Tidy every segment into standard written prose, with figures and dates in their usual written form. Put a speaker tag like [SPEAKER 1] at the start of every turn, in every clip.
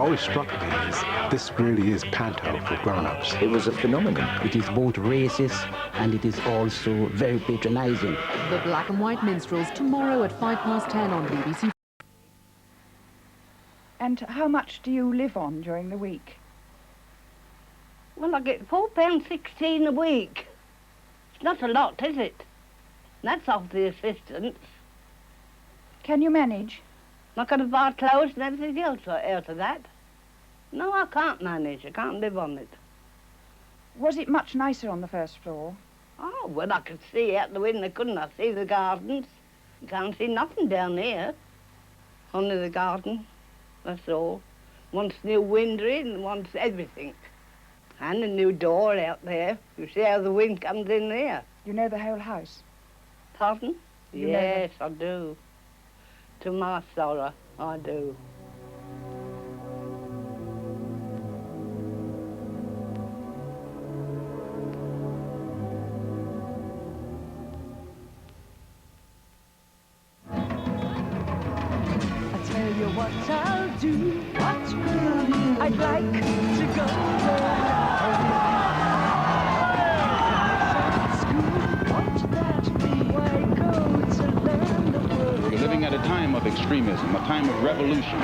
[SPEAKER 1] always struck me is this really is panto for grown-ups.
[SPEAKER 2] It was a phenomenon.
[SPEAKER 3] It is both racist and it is also very patronizing.
[SPEAKER 4] The Black and White Minstrels, tomorrow at 10:05 on BBC4.
[SPEAKER 5] And how much do you live on during the week?
[SPEAKER 6] Well, I get £4.16 a week. It's not a lot, is it? That's off the assistance.
[SPEAKER 5] Can you manage?
[SPEAKER 6] Not going to buy clothes and everything else out of that. No, I can't manage. I can't live on it.
[SPEAKER 5] Was it much nicer on the first floor?
[SPEAKER 6] Oh, well, I could see out the window, couldn't I? See the gardens. You can't see nothing down here. Only the garden, that's all. Wants new window in, wants everything. And a new door out there. You see how the wind comes in there.
[SPEAKER 5] You know the whole house?
[SPEAKER 6] Pardon?
[SPEAKER 5] You know
[SPEAKER 6] Yes, I do. To my sorrow, I do.
[SPEAKER 7] I tell you what I'll do. What will you? I'd like to go
[SPEAKER 8] We're living at a time of extremism, a time of revolution.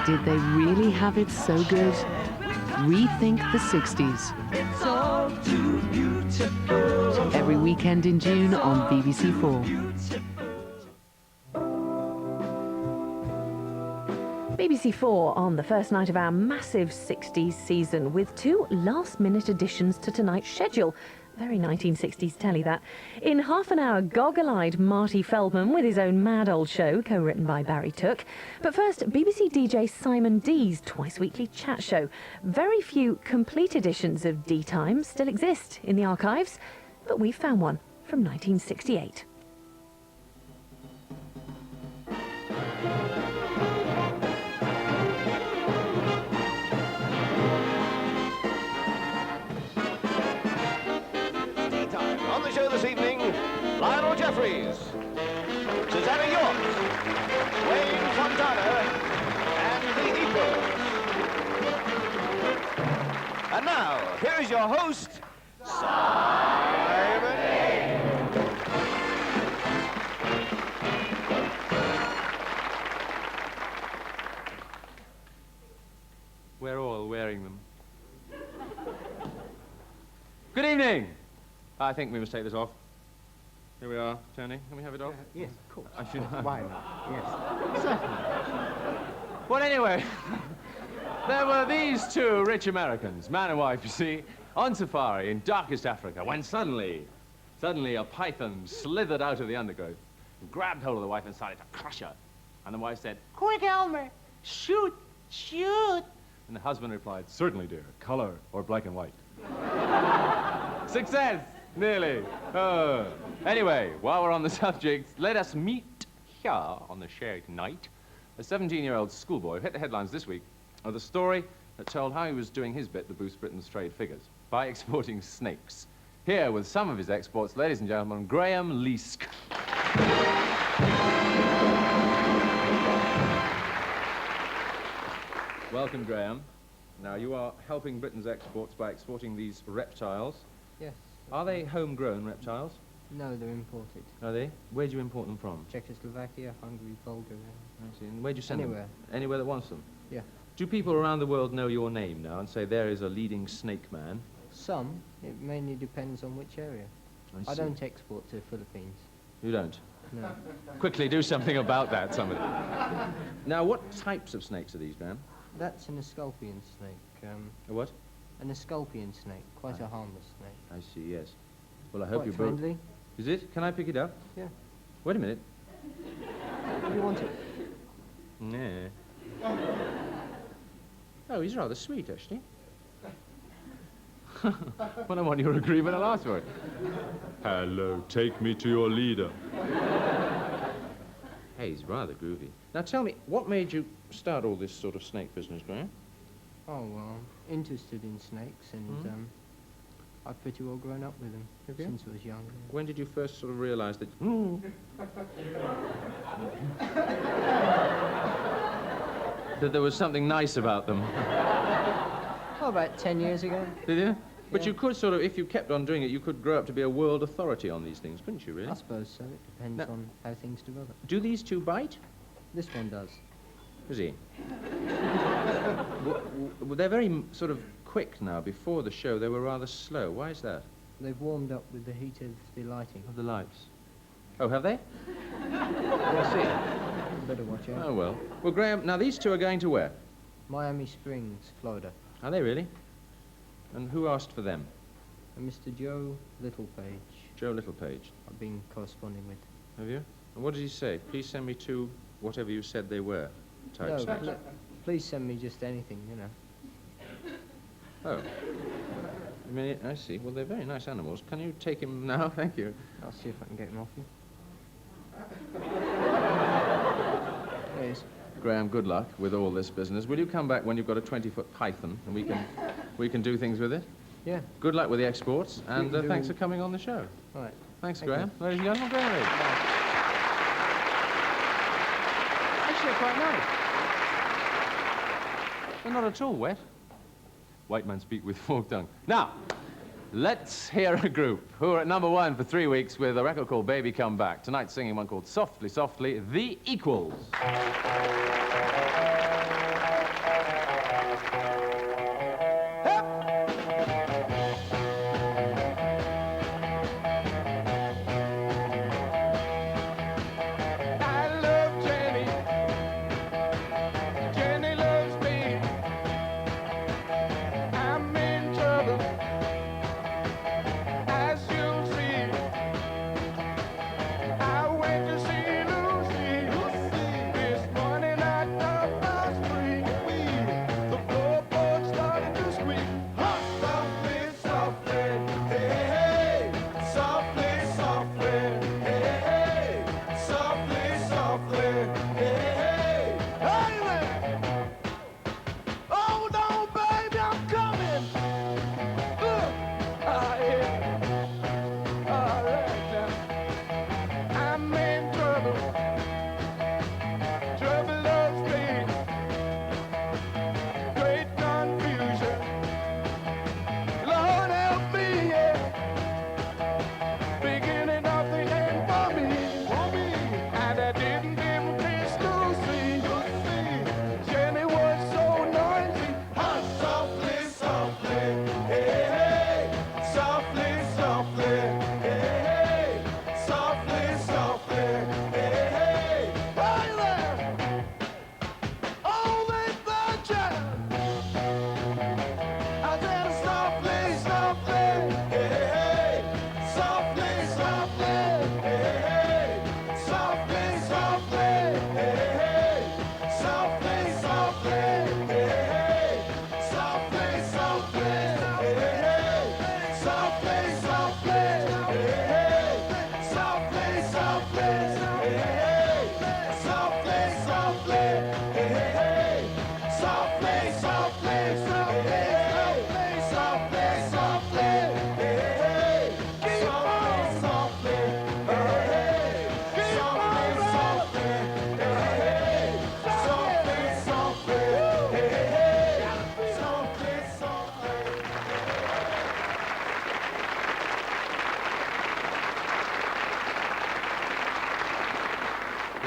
[SPEAKER 4] Did they really have it so good? Rethink the 60s.
[SPEAKER 7] It's all too beautiful.
[SPEAKER 4] Every weekend in June on BBC4. BBC4 on the first night of our massive 60s season with two last-minute additions to tonight's schedule. Very 1960s telly, that. In half an hour, goggle-eyed Marty Feldman with his own mad old show, co-written by Barry Took. But first, BBC DJ Simon Dee's twice-weekly chat show. Very few complete editions of Dee Time still exist in the archives, but we found one from 1968.
[SPEAKER 9] On the show this evening, Lionel Jeffries, Susanna York, Wayne Fontana, and the Eagles. And now, here is your host, Simon Dee.
[SPEAKER 10] We're all wearing them. Good evening. I think we must take this off. Here we are, Tony. Can we have it off?
[SPEAKER 3] Yes, of course.
[SPEAKER 10] I should.
[SPEAKER 3] Why not? Yes, certainly.
[SPEAKER 10] Well, anyway, there were these two rich Americans, man and wife, you see, on safari in darkest Africa, when suddenly a python slithered out of the undergrowth and grabbed hold of the wife and started to crush her. And the wife said, "Quick, Elmer, shoot, shoot." And the husband replied, "Certainly, dear, color or black and white." Success! Nearly. Anyway, while we're on the subject, let us meet here on the show tonight a 17-year-old schoolboy who hit the headlines this week with a story that told how he was doing his bit to boost Britain's trade figures by exporting snakes. Here with some of his exports, ladies and gentlemen, Graham Leask. Welcome, Graham. Now, you are helping Britain's exports by exporting these reptiles.
[SPEAKER 11] Yes.
[SPEAKER 10] Are they homegrown reptiles?
[SPEAKER 11] No, they're imported.
[SPEAKER 10] Are they? Where do you import them from?
[SPEAKER 11] Czechoslovakia, Hungary, Bulgaria.
[SPEAKER 10] I see. And where do you send
[SPEAKER 11] Anywhere.
[SPEAKER 10] them? Anywhere that wants them?
[SPEAKER 11] Yeah.
[SPEAKER 10] Do people around the world know your name now and say there is a leading snake man?
[SPEAKER 11] Some. It mainly depends on which area. I
[SPEAKER 10] see.
[SPEAKER 11] don't export to the Philippines.
[SPEAKER 10] You don't?
[SPEAKER 11] No.
[SPEAKER 10] Quickly do something about that, somebody. Now, what types of snakes are these, man?
[SPEAKER 11] That's an esculpion snake.
[SPEAKER 10] A what?
[SPEAKER 11] An esculpion snake. Quite a harmless snake.
[SPEAKER 10] I see, yes. Well, I hope
[SPEAKER 11] Quite
[SPEAKER 10] you
[SPEAKER 11] friendly.
[SPEAKER 10] Is it? Can I pick it up?
[SPEAKER 11] Yeah.
[SPEAKER 10] Wait a minute.
[SPEAKER 11] Do you want it?
[SPEAKER 10] Yeah. Oh, he's rather sweet, actually. Well, I want your agreement, I'll ask for it. Hello, take me to your leader. Hey, he's rather groovy. Now, tell me, what made you start all this sort of snake business, Graham?
[SPEAKER 11] Oh, well, interested in snakes, and I've pretty well grown up with them since I was young.
[SPEAKER 10] When did you first sort of realize that... that there was something nice about them.
[SPEAKER 11] Oh, about 10 years ago.
[SPEAKER 10] Did you? But
[SPEAKER 11] Yeah.
[SPEAKER 10] you could sort of, if you kept on doing it, you could grow up to be a world authority on these things, couldn't you, really?
[SPEAKER 11] I suppose so. It depends
[SPEAKER 10] Now-
[SPEAKER 11] on how things develop.
[SPEAKER 10] Do these two bite?
[SPEAKER 11] This one does.
[SPEAKER 10] Does he? Well, they're very sort of quick now. Before the show, they were rather slow. Why is that?
[SPEAKER 11] They've warmed up with the heat of the lighting.
[SPEAKER 10] Of the lights. Oh, have they?
[SPEAKER 11] We'll see. Better watch out.
[SPEAKER 10] Oh, well. Well, Graham, now these two are going to where?
[SPEAKER 11] Miami Springs, Florida.
[SPEAKER 10] Are they really? And who asked for them?
[SPEAKER 11] And Mr. Joe Littlepage.
[SPEAKER 10] Joe Littlepage.
[SPEAKER 11] I've been corresponding with.
[SPEAKER 10] Have you? And what did he say? Please send me two, whatever you said they were. Type
[SPEAKER 11] No,
[SPEAKER 10] stuff.
[SPEAKER 11] please send me just anything, you know.
[SPEAKER 10] Oh. I mean, I see. Well, they're very nice animals. Can you take him now? Thank you.
[SPEAKER 11] I'll see if I can get him off you. Yes.
[SPEAKER 10] Graham, good luck with all this business. Will you come back when you've got a 20-foot python and we can do things with it?
[SPEAKER 11] Yeah.
[SPEAKER 10] Good luck with the exports, and
[SPEAKER 11] do-
[SPEAKER 10] thanks for coming on the show.
[SPEAKER 11] All right.
[SPEAKER 10] Thanks,
[SPEAKER 11] Thank
[SPEAKER 10] Graham. Ladies and gentlemen, Graham Reed. Actually, they're quite nice. They're not at all wet. White man speak with forked tongue. Now, let's hear a group who are at #1 for 3 weeks with a record called Baby Come Back. Tonight singing one called Softly, Softly, The Equals.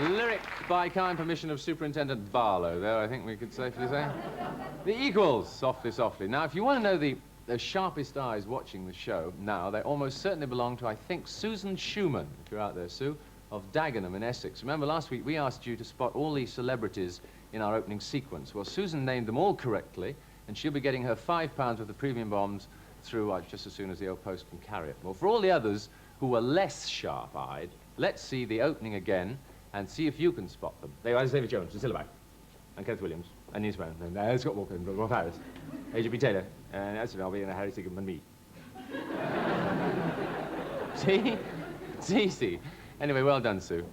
[SPEAKER 10] Lyric by kind permission of Superintendent Barlow there, I think we could safely say. The Equals, Softly, Softly. Now, if you want to know the sharpest eyes watching the show now, they almost certainly belong to, I think, Susan Schumann, if you're out there, Sue, of Dagenham in Essex. Remember, last week we asked you to spot all these celebrities in our opening sequence. Well, Susan named them all correctly, and she'll be getting her £5 worth of premium bombs through just as soon as the old post can carry it. Well, for all the others who were less sharp-eyed, let's see the opening again and see if you can spot them. They are David Jones, Cecilia Bank, and Kenneth Williams, and Nils Brown, and Scott Walker, and Rob Harris, A.J.B. Taylor, and Elsie Melby, and Harry Sigmund, and me. See? Anyway, well done, Sue.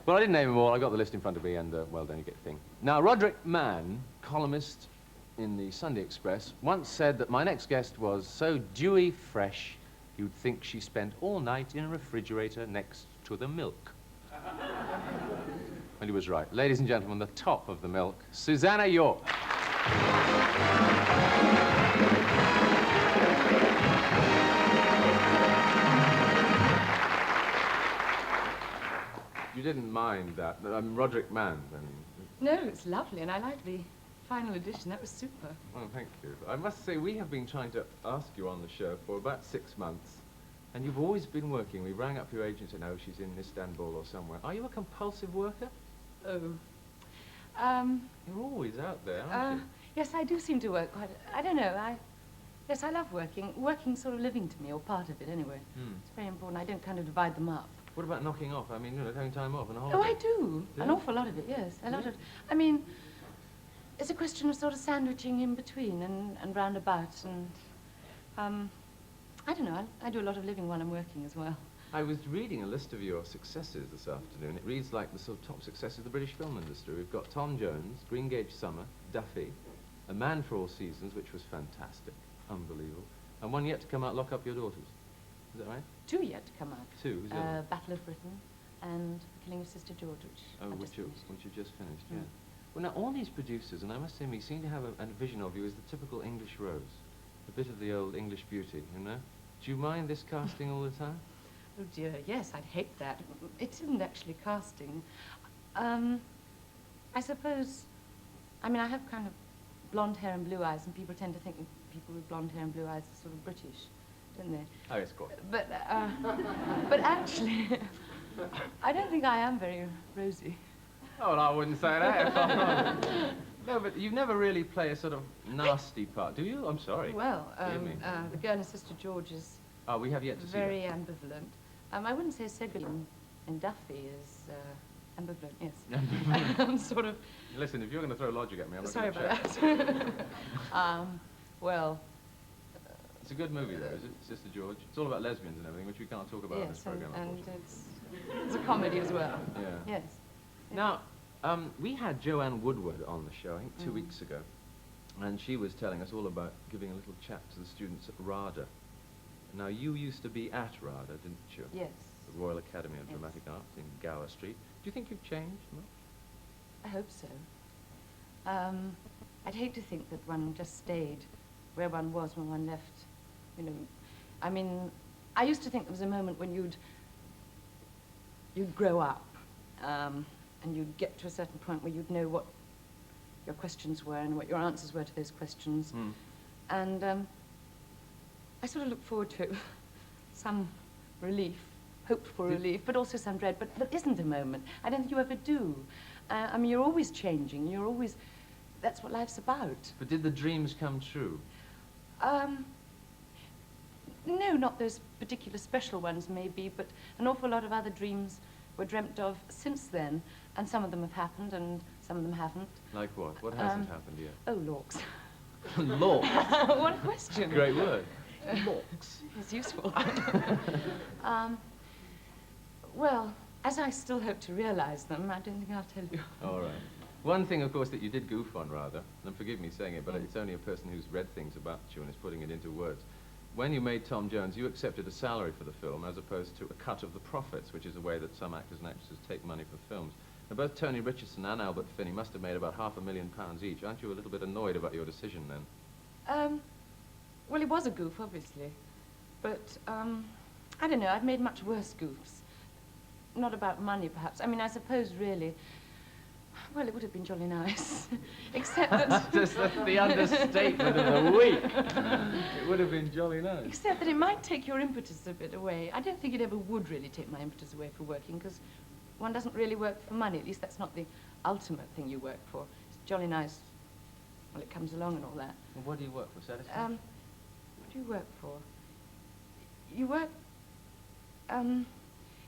[SPEAKER 10] Well, I didn't name them all. I got the list in front of me, and well done, you get the thing. Now, Roderick Mann, columnist in the Sunday Express, once said that my next guest was so dewy fresh, you'd think she spent all night in a refrigerator next to the milk. And he was right. Ladies and gentlemen, the top of the milk, Susanna York. You didn't mind that. Roderick Mann, then.
[SPEAKER 2] No, it's lovely, and I like the final edition. That was super.
[SPEAKER 10] Well, thank you. I must say, we have been trying to ask you on the show for about 6 months, and you've always been working. We rang up your agent and said, no, she's in Istanbul or somewhere. Are you a compulsive worker?
[SPEAKER 2] Oh.
[SPEAKER 10] You're always out there, aren't you?
[SPEAKER 2] Yes, I do seem to work quite... I don't know, Yes, I love working. Working's sort of living to me, or part of it, anyway. It's very important. I don't kind of divide them up.
[SPEAKER 10] What about knocking off? I mean, you know, having time off and a holiday.
[SPEAKER 2] Oh, I do.
[SPEAKER 10] Yeah?
[SPEAKER 2] An awful lot of it, yes. A lot of... I mean, it's a question of sort of sandwiching in between and round about, and... I don't know. I do a lot of living while I'm working as well.
[SPEAKER 10] I was reading a list of your successes this afternoon. It reads like the sort of top successes of the British film industry. We've got Tom Jones, Green Gage Summer, Duffy, A Man for All Seasons, which was fantastic, unbelievable, and one yet to come out, Lock Up Your Daughters. Is that right?
[SPEAKER 2] 2 yet to come out.
[SPEAKER 10] 2, who's the other one?
[SPEAKER 2] Battle of Britain and Killing of Sister George, which
[SPEAKER 10] which you just finished, yeah. Well, now, all these producers, and I must say, me seem to have a vision of you as the typical English Rose, a bit of the old English beauty, you know? Do you mind this casting all the time?
[SPEAKER 2] Oh dear, yes, I'd hate that. It isn't actually casting. I suppose, I mean, I have kind of blonde hair and blue eyes, and people tend to think people with blonde hair and blue eyes are sort of British, don't they?
[SPEAKER 10] Oh, yes, quite.
[SPEAKER 2] But actually, I don't think I am very rosy.
[SPEAKER 10] Oh, well, I wouldn't say that. No, but you never really play a sort of nasty part, do you? I'm sorry.
[SPEAKER 2] Well, the girl in Sister George is
[SPEAKER 10] we have yet to
[SPEAKER 2] very
[SPEAKER 10] see that.
[SPEAKER 2] ambivalent. I wouldn't say Seguin and Duffy is ambivalent, yes. Sort of...
[SPEAKER 10] Listen, if you're going to throw logic at me, I'm not
[SPEAKER 2] Sorry
[SPEAKER 10] going to
[SPEAKER 2] about that. Well...
[SPEAKER 10] It's a good movie, though, is it, Sister George? It's all about lesbians and everything, which we can't talk about in this program,
[SPEAKER 2] and it's a comedy as well.
[SPEAKER 10] Yeah.
[SPEAKER 2] Yes.
[SPEAKER 10] Now, we had Joanne Woodward on the show, I think 2 weeks ago, and she was telling us all about giving a little chat to the students at RADA. Now, you used to be at RADA, didn't you?
[SPEAKER 2] Yes.
[SPEAKER 10] The Royal Academy of Dramatic Arts in Gower Street. Do you think you've changed much?
[SPEAKER 2] I hope so. I'd hate to think that one just stayed where one was when one left, you know. I mean, I used to think there was a moment when you'd grow up, and you'd get to a certain point where you'd know what your questions were and what your answers were to those questions. And I sort of look forward to some relief, hoped for relief, but also some dread. But there isn't a moment. I don't think you ever do. I mean, you're always changing. You're always... That's what life's about.
[SPEAKER 10] But did the dreams come true?
[SPEAKER 2] No, not those particular special ones, maybe, but an awful lot of other dreams were dreamt of since then, and some of them have happened, and some of them haven't.
[SPEAKER 10] Like what? What hasn't happened yet?
[SPEAKER 2] Oh, Lorks.
[SPEAKER 10] Lorks?
[SPEAKER 2] One question.
[SPEAKER 10] Great word. Lorks.
[SPEAKER 2] It's useful. Well, as I still hope to realize them, I don't think I'll tell you.
[SPEAKER 10] All right. One thing, of course, that you did goof on, rather, and forgive me saying it, but it's only a person who's read things about you and is putting it into words. When you made Tom Jones, you accepted a salary for the film as opposed to a cut of the profits, which is the way that some actors and actresses take money for films. Now, both Tony Richardson and Albert Finney must have made about £500,000 each. Aren't you a little bit annoyed about your decision, then?
[SPEAKER 2] Well, it was a goof, obviously. But, I don't know, I've made much worse goofs. Not about money, perhaps. I mean, I suppose, really... Well, it would have been jolly nice, except that...
[SPEAKER 10] That's the understatement of the week. It would have been jolly nice.
[SPEAKER 2] Except that it might take your impetus a bit away. I don't think it ever would really take my impetus away for working, because one doesn't really work for money. At least that's not the ultimate thing you work for. It's jolly nice when it comes along and all that.
[SPEAKER 10] Well, what do you work for, satisfaction?
[SPEAKER 2] What do you work for? You work...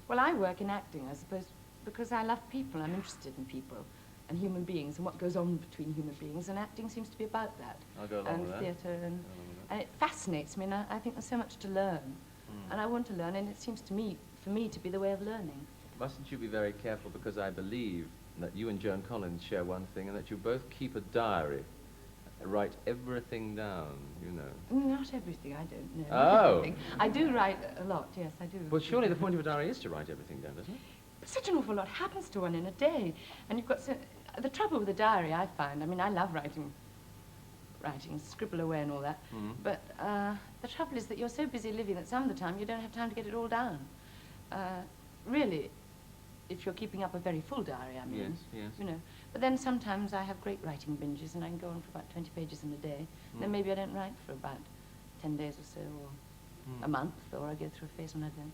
[SPEAKER 2] Well, I work in acting, I suppose, because I love people. I'm interested in people and human beings and what goes on between human beings, and acting seems to be about that.
[SPEAKER 10] I'll go along with that.
[SPEAKER 2] And theatre, and it fascinates me, and I think there's so much to learn. And I want to learn, and it seems to me, for me, to be the way of learning.
[SPEAKER 10] Mustn't you be very careful, because I believe that you and Joan Collins share one thing, and that you both keep a diary, write everything down, you know.
[SPEAKER 2] Not everything, I don't know.
[SPEAKER 10] Oh!
[SPEAKER 2] Everything. I do write a lot, yes, I do.
[SPEAKER 10] Well, surely the point of a diary is to write everything down, isn't it?
[SPEAKER 2] such an awful lot happens to one in a day. And you've got the trouble with the diary, I find, I mean, I love writing, scribble away and all that. But the trouble is that you're so busy living that some of the time you don't have time to get it all down. Really, if you're keeping up a very full diary, I mean.
[SPEAKER 10] Yes.
[SPEAKER 2] You know. But then sometimes I have great writing binges and I can go on for about 20 pages in a day. Then maybe I don't write for about 10 days or so, or a month, or I go through a phase when I don't.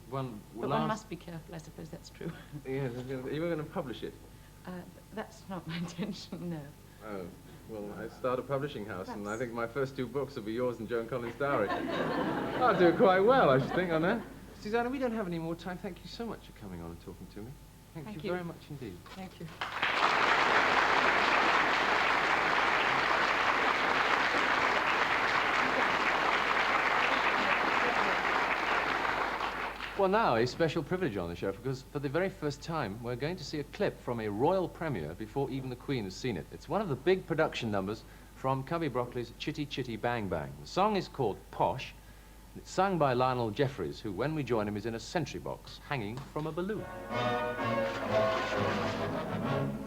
[SPEAKER 2] But one must be careful, I suppose that's true.
[SPEAKER 10] Yeah, you were going to publish it?
[SPEAKER 2] That's not my intention, no.
[SPEAKER 10] Oh, well, I start a publishing house, and I think my first 2 books will be yours and Joan Collins' diary. I'll do quite well, I should think, on that. Susanna, we don't have any more time. Thank you so much for coming on and talking to me. Thank you very much indeed.
[SPEAKER 2] Thank you.
[SPEAKER 10] Well, now, a special privilege on the show, because for the very first time, we're going to see a clip from a royal premiere before even the Queen has seen it. It's one of the big production numbers from Cubby Broccoli's Chitty Chitty Bang Bang. The song is called Posh, and it's sung by Lionel Jeffries, who, when we join him, is in a sentry box hanging from a balloon.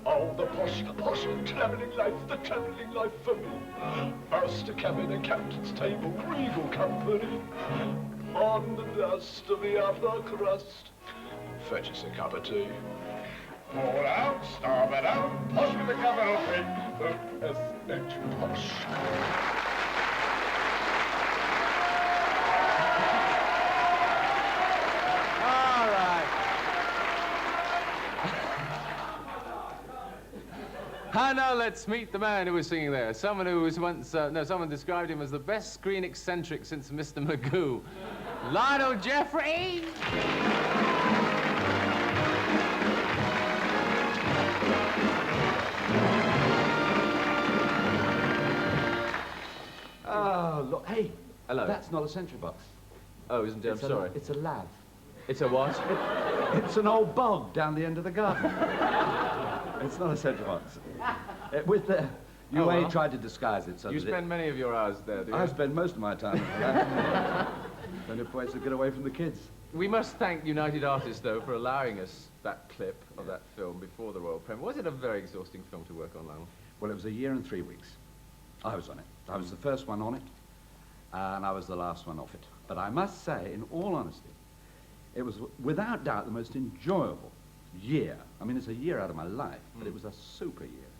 [SPEAKER 12] Oh, the posh, travelling life for me. First a cabin, a captain's table, regal company. On the dust of the upper crust, fetch us a cup of tea. Pour out, starboard out, posh with a capital P. O-S-H, posh.
[SPEAKER 10] All right. And now let's meet the man who was singing there. Someone who was once, someone described him as the best screen eccentric since Mr. Magoo. Lionel Jeffries!
[SPEAKER 13] Oh, look, hey.
[SPEAKER 10] Hello.
[SPEAKER 13] That's not a sentry box.
[SPEAKER 10] Oh, isn't it? I'm sorry.
[SPEAKER 13] It's a lav.
[SPEAKER 10] It's a what?
[SPEAKER 13] It's an old bog down the end of the garden. It's not a sentry box. With the UA tried to disguise it so
[SPEAKER 10] you spend many of your hours there, do you?
[SPEAKER 13] I spend most of my time in that. Only place to get away from the kids.
[SPEAKER 10] We must thank United Artists, though, for allowing us that clip of that film before the royal premiere. Was it a very exhausting film to work on, Lionel?
[SPEAKER 13] Well, it was 1 year and 3 weeks. I was on it. I was the first one on it, and I was the last one off it. But I must say, in all honesty, it was without doubt the most enjoyable year. I mean, it's a year out of my life, but it was a super year.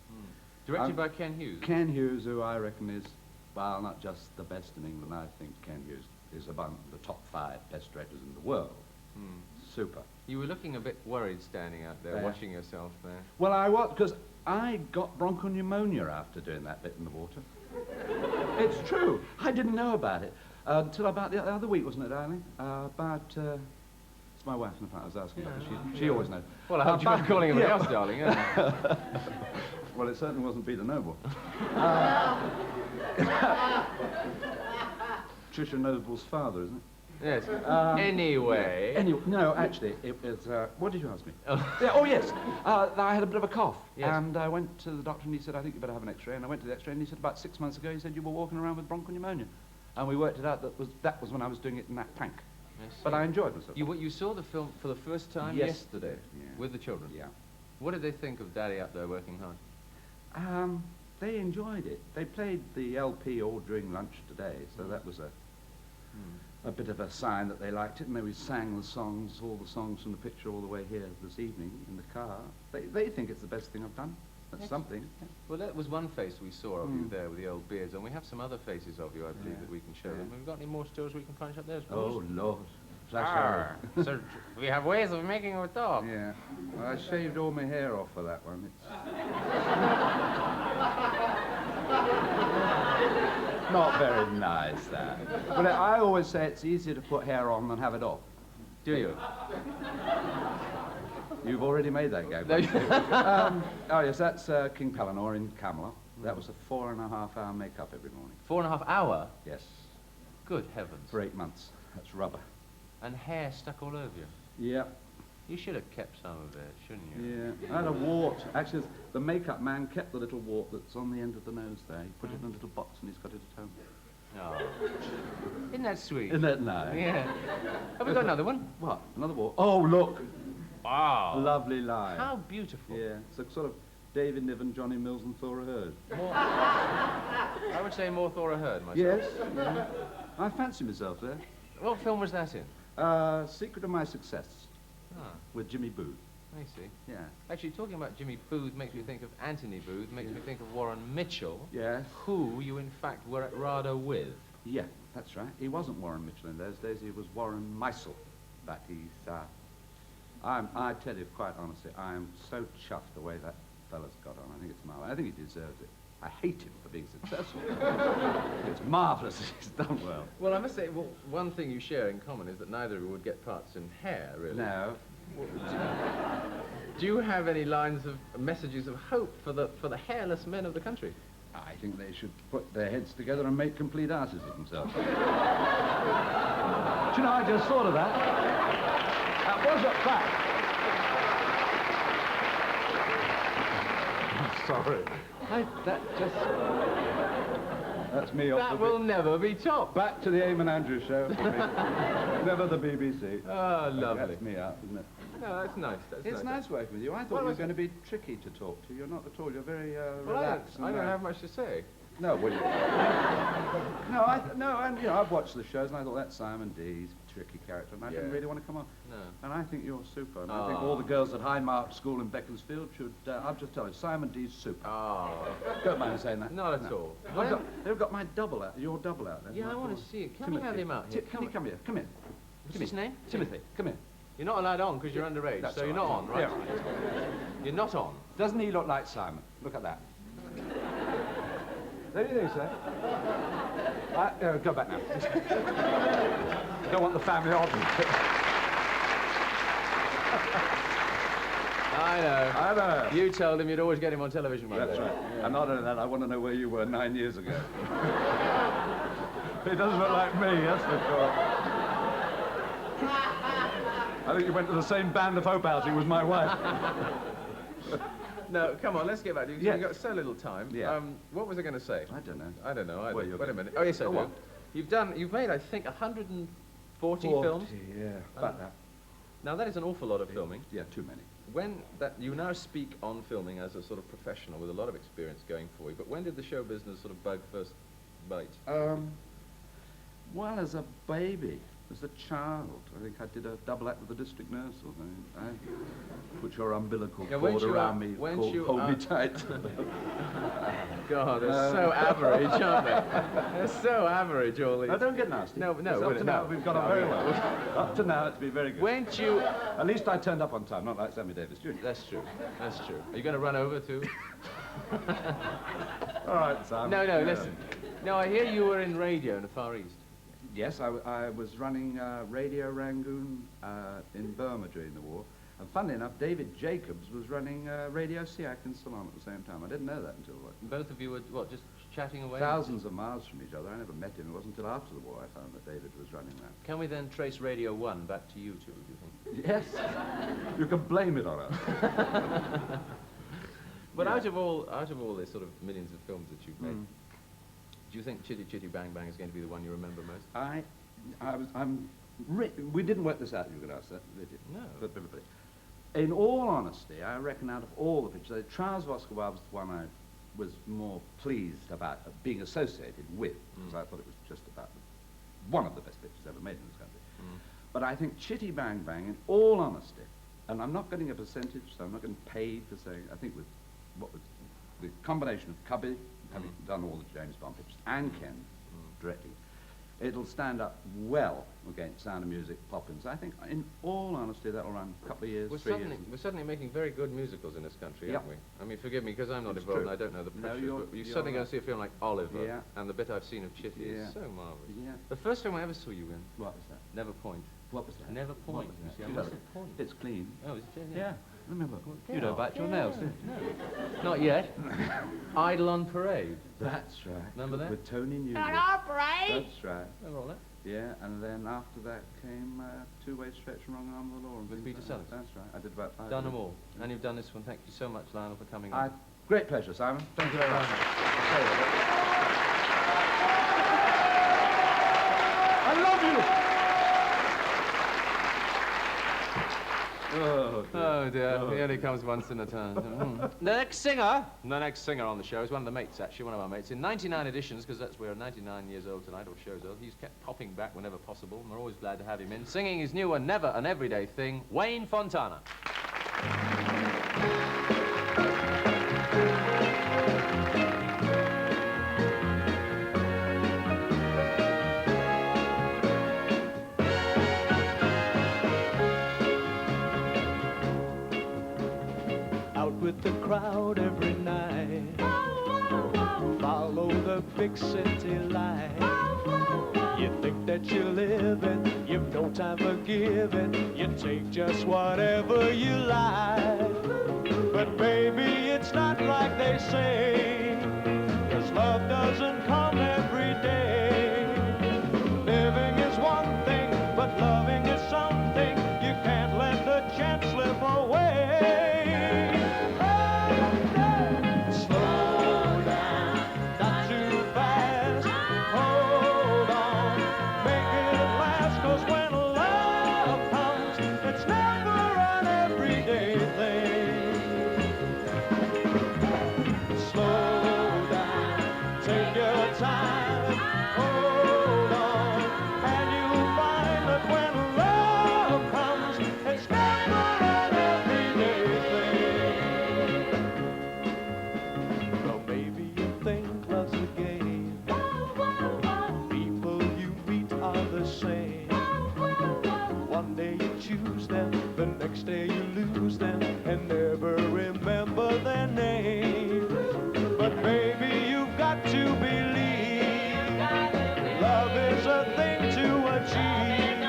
[SPEAKER 10] Directed by Ken Hughes?
[SPEAKER 13] Ken Hughes, who I reckon is, well, not just the best in England. I think Ken Hughes is among the top 5 best directors in the world. Super.
[SPEAKER 10] You were looking a bit worried standing out there, watching yourself there.
[SPEAKER 13] Well, I was, because I got bronchopneumonia after doing that bit in the water. It's true. I didn't know about it until about the other week, wasn't it, darling? It's my wife, in fact, I was asking about it. She always knows.
[SPEAKER 10] Well, I hope you weren't calling anybody else, darling, yeah.
[SPEAKER 13] Well, it certainly wasn't Peter Noble. Tricia Noble's father, isn't it?
[SPEAKER 10] Yes. Anyway.
[SPEAKER 13] No, actually, it was, what did you ask me? Oh, yes. I had a bit of a cough.
[SPEAKER 10] Yes.
[SPEAKER 13] And I went to the doctor and he said, I think you better have an x-ray. And I went to the x-ray and he said, about 6 months ago, he said, you were walking around with bronchopneumonia. And we worked it out, that was when I was doing it in that tank. But I enjoyed myself.
[SPEAKER 10] You saw the film for the first time yesterday with the children?
[SPEAKER 13] Yeah.
[SPEAKER 10] What did they think of Daddy out there working hard?
[SPEAKER 13] They enjoyed it. They played the LP all during lunch today, so that was a bit of a sign that they liked it, and we sang the songs, all the songs from the picture all the way here this evening in the car. They think it's the best thing I've done. That's something.
[SPEAKER 10] Well, that was one face we saw of you there with the old beards, and we have some other faces of you, I believe, that we can show them. Have we got any more stills we can punch up there?
[SPEAKER 13] Oh, Lord.
[SPEAKER 10] So we have ways of making her talk.
[SPEAKER 13] Yeah. Well, I shaved all my hair off for that one. It's not very nice, that. But I always say it's easier to put hair on than have it off.
[SPEAKER 10] Do you?
[SPEAKER 13] You've already made that gag. Oh, yes, that's King Pellinor in Camelot. That was a 4.5-hour makeup every morning.
[SPEAKER 10] 4.5 hours?
[SPEAKER 13] Yes.
[SPEAKER 10] Good heavens.
[SPEAKER 13] For 8 months. That's rubber.
[SPEAKER 10] And hair stuck all over you?
[SPEAKER 13] Yeah.
[SPEAKER 10] You should have kept some of it, shouldn't you?
[SPEAKER 13] Yeah. I had a wart. Actually, the makeup man kept the little wart that's on the end of the nose there. He put it in a little box and he's got it at home.
[SPEAKER 10] Oh. Isn't that sweet?
[SPEAKER 13] Isn't that nice?
[SPEAKER 10] Yeah. Have we got another one?
[SPEAKER 13] What? Another wart? Oh, look.
[SPEAKER 10] Wow.
[SPEAKER 13] Lovely line.
[SPEAKER 10] How beautiful.
[SPEAKER 13] Yeah, it's a sort of David Niven, Johnny Mills and Thora Hird.
[SPEAKER 10] I would say more Thora Hird myself.
[SPEAKER 13] Yes, yeah. I fancy myself there.
[SPEAKER 10] What film was that in?
[SPEAKER 13] Secret of My Success, with Jimmy Booth.
[SPEAKER 10] I see.
[SPEAKER 13] Yeah.
[SPEAKER 10] Actually, talking about Jimmy Booth makes me think of Anthony Booth, makes me think of Warren Mitchell.
[SPEAKER 13] Yes.
[SPEAKER 10] Who you, in fact, were at RADA with.
[SPEAKER 13] Yeah, that's right. He wasn't Warren Mitchell in those days. He was Warren Meisel. But he's, I tell you quite honestly, I am so chuffed the way that fella's got on. I think it's marvelous. I think he deserves it. I hate him for being successful. It's marvellous. He's done well.
[SPEAKER 10] Well, I must say, well, one thing you share in common is that neither of you would get parts in Hair, really.
[SPEAKER 13] No.
[SPEAKER 10] Do you have any lines of messages of hope for the hairless men of the country?
[SPEAKER 13] I think they should put their heads together and make complete asses of themselves. Do you know, I just thought of that. That was a fact. I'm sorry. That's me off
[SPEAKER 10] That will never be topped.
[SPEAKER 13] Back to the Eamon Andrews show. Never the BBC.
[SPEAKER 10] Oh, lovely.
[SPEAKER 13] That's me out, isn't it?
[SPEAKER 10] No, that's nice.
[SPEAKER 13] It's nice working with you. I thought you were going to be tricky to talk to. You're not at all. You're very relaxed.
[SPEAKER 10] I don't have much to say.
[SPEAKER 13] No, well, and you know, I've watched the shows and I thought that's Simon Dee. He's a tricky character, and I didn't really want to come on.
[SPEAKER 10] No.
[SPEAKER 13] And I think you're super. And I think all the girls at Highmark School in Beaconsfield should. I'll just tell you, Simon Dee's super. Don't mind me saying that.
[SPEAKER 10] Not at all.
[SPEAKER 13] They've got my double out. Your double out.
[SPEAKER 10] Yeah, I want to see it. Can we have him out here?
[SPEAKER 13] Can you come here? Come in.
[SPEAKER 10] What's his name?
[SPEAKER 13] Timothy. Come here.
[SPEAKER 10] You're not allowed on because you're underage,
[SPEAKER 13] That's
[SPEAKER 10] so you're not on, right?
[SPEAKER 13] Yeah.
[SPEAKER 10] You're not on.
[SPEAKER 13] Doesn't he look like Simon? Look at that. Don't you think so? Go back now. Don't want the family argument.
[SPEAKER 10] I know.
[SPEAKER 13] I know.
[SPEAKER 10] You told him you'd always get him on television one day.
[SPEAKER 13] That's right. And not only that, I want to know where you were 9 years ago. He doesn't look like me, that's for sure. I think you went to the same band of hope outing with my wife.
[SPEAKER 10] No, come on, let's get back to you.
[SPEAKER 13] Yes.
[SPEAKER 10] We've got so little time.
[SPEAKER 13] Yeah.
[SPEAKER 10] What was I going to say?
[SPEAKER 13] I don't know.
[SPEAKER 10] I don't know either.
[SPEAKER 13] Well,
[SPEAKER 10] Wait a minute. Oh, yes, I do. You've made, I think, 140 films.
[SPEAKER 13] Yeah, about that.
[SPEAKER 10] Now, that is an awful lot of filming.
[SPEAKER 13] Yeah, too many.
[SPEAKER 10] When you now speak on filming as a sort of professional with a lot of experience going for you, but when did the show business sort of bug first bite?
[SPEAKER 13] Well, as a baby, as a child, I think I did a double act with the district nurse. I put your umbilical cord around me, hold me tight.
[SPEAKER 10] God, they're so average, aren't they? They're so average, all these.
[SPEAKER 13] No, don't get nasty.
[SPEAKER 10] No.
[SPEAKER 13] Up to now, we've got on very well. Up to now, it's been very good.
[SPEAKER 10] Weren't you...
[SPEAKER 13] At least I turned up on time, not like Sammy Davis Jr.
[SPEAKER 10] That's true. That's true. Are you going to run over too?
[SPEAKER 13] All right, Sam.
[SPEAKER 10] No, listen. No, I hear you were in radio in the Far East.
[SPEAKER 13] Yes, I was running Radio Rangoon in Burma during the war. And funnily enough, David Jacobs was running Radio Siak in Ceylon at the same time. I didn't know that until...
[SPEAKER 10] Both of you were, what, just chatting away?
[SPEAKER 13] Thousands of miles from each other. I never met him. It wasn't until after the war I found that David was running that.
[SPEAKER 10] Can we then trace Radio 1 back to you two, do you think?
[SPEAKER 13] Yes. You can blame it on us.
[SPEAKER 10] But out of all the sort of millions of films that you've made, do you think Chitty Chitty Bang Bang is going to be the one you remember most? We didn't work this out, you could ask that, did you? No.
[SPEAKER 13] But in all honesty, I reckon out of all the pictures, Trials of Oscar Wilde was the one I was more pleased about being associated with, because I thought it was just about one of the best pictures ever made in this country. But I think Chitty Bang Bang, in all honesty, and I'm not getting a percentage, so I'm not getting paid for saying, I think with the combination of Cubby, having done all the James Bond pictures, and Ken directing, it'll stand up well against Sound of Music, Poppins. I think, in all honesty, that'll run a couple of years, 3 years.
[SPEAKER 10] We're suddenly making very good musicals in this country, aren't we? I mean, forgive me, because I'm not involved and I don't know the pressures, but you're suddenly going to see a film like Oliver, and the bit I've seen of Chitty is so marvellous.
[SPEAKER 13] Yeah.
[SPEAKER 10] The first film I ever saw you in...
[SPEAKER 13] What was that?
[SPEAKER 10] Never Point.
[SPEAKER 13] What was that?
[SPEAKER 10] Never Point.
[SPEAKER 13] What was that?
[SPEAKER 10] You see, I mustn't point.
[SPEAKER 13] It's clean.
[SPEAKER 10] Oh, is it?
[SPEAKER 13] Yeah. Remember,
[SPEAKER 10] Yeah.
[SPEAKER 13] you don't bite your nails, do you?
[SPEAKER 10] No. Not yet. Idle on Parade.
[SPEAKER 13] That's right.
[SPEAKER 10] Remember that?
[SPEAKER 13] With Tony Newman.
[SPEAKER 6] Parade.
[SPEAKER 13] That's right.
[SPEAKER 10] Remember all that?
[SPEAKER 13] Yeah, and then after that came Two-Way Stretch from Wrong Arm of the Law.
[SPEAKER 10] With Peter Sellers.
[SPEAKER 13] That's right. I did about 5
[SPEAKER 10] Done
[SPEAKER 13] years.
[SPEAKER 10] them all. And you've done this one. Thank you so much, Lionel, for coming on.
[SPEAKER 13] Great pleasure, Simon. Thank you very much. I love you!
[SPEAKER 10] Oh, dear. He only comes once in a turn. The next singer on the show is one of the mates, actually, one of our mates. In 99 editions, because we're 99 years old tonight, or shows old, he's kept popping back whenever possible, and we're always glad to have him in, singing his new and never an everyday thing, Wayne Fontana.
[SPEAKER 14] With the crowd every night, follow the big city life. You think that you're living, you've no time for giving, you take just whatever you like. But baby, it's not like they say, 'cause love doesn't come every day. Living is one thing, but loving is something you can't let the chance slip away. Day you lose them and never remember their names. But baby, you've got to believe love is a thing to achieve.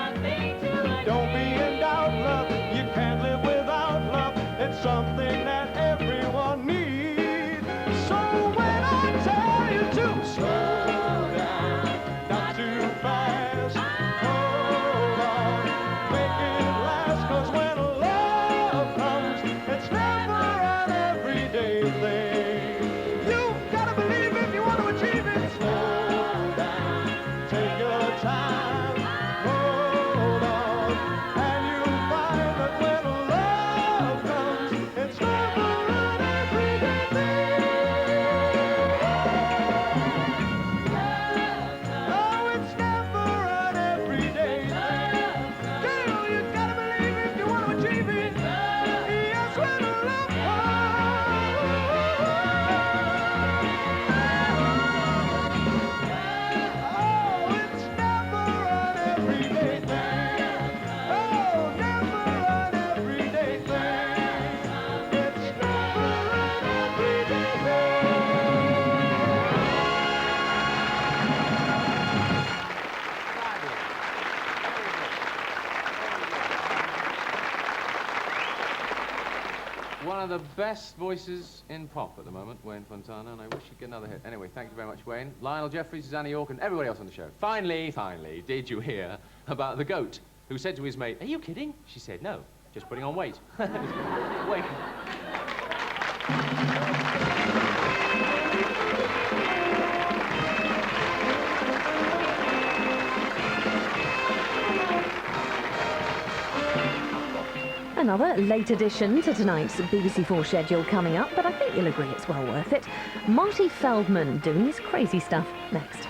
[SPEAKER 14] Don't be in doubt, love, you can't live without love. It's something that everyone needs. So when I tell you to slow down, not too fast, hold on, make it last, 'cause when it's never an everyday thing. You've got to believe if you want to achieve it. Slow down, take your time, hold on, and you'll find that when love comes, it's never an everyday thing. Oh, it's never an everyday thing. Girl, you've got to believe if you want to achieve it.
[SPEAKER 10] One of the best voices in pop at the moment, Wayne Fontana, and I wish he'd get another hit. Anyway, thank you very much, Wayne. Lionel Jeffries, Susanna York, and everybody else on the show. Finally, did you hear about the goat who said to his mate, "Are you kidding?" She said, "No, just putting on weight." Wait.
[SPEAKER 4] Another late addition to tonight's BBC4 schedule coming up, but I think you'll agree it's well worth it. Marty Feldman doing his crazy stuff next.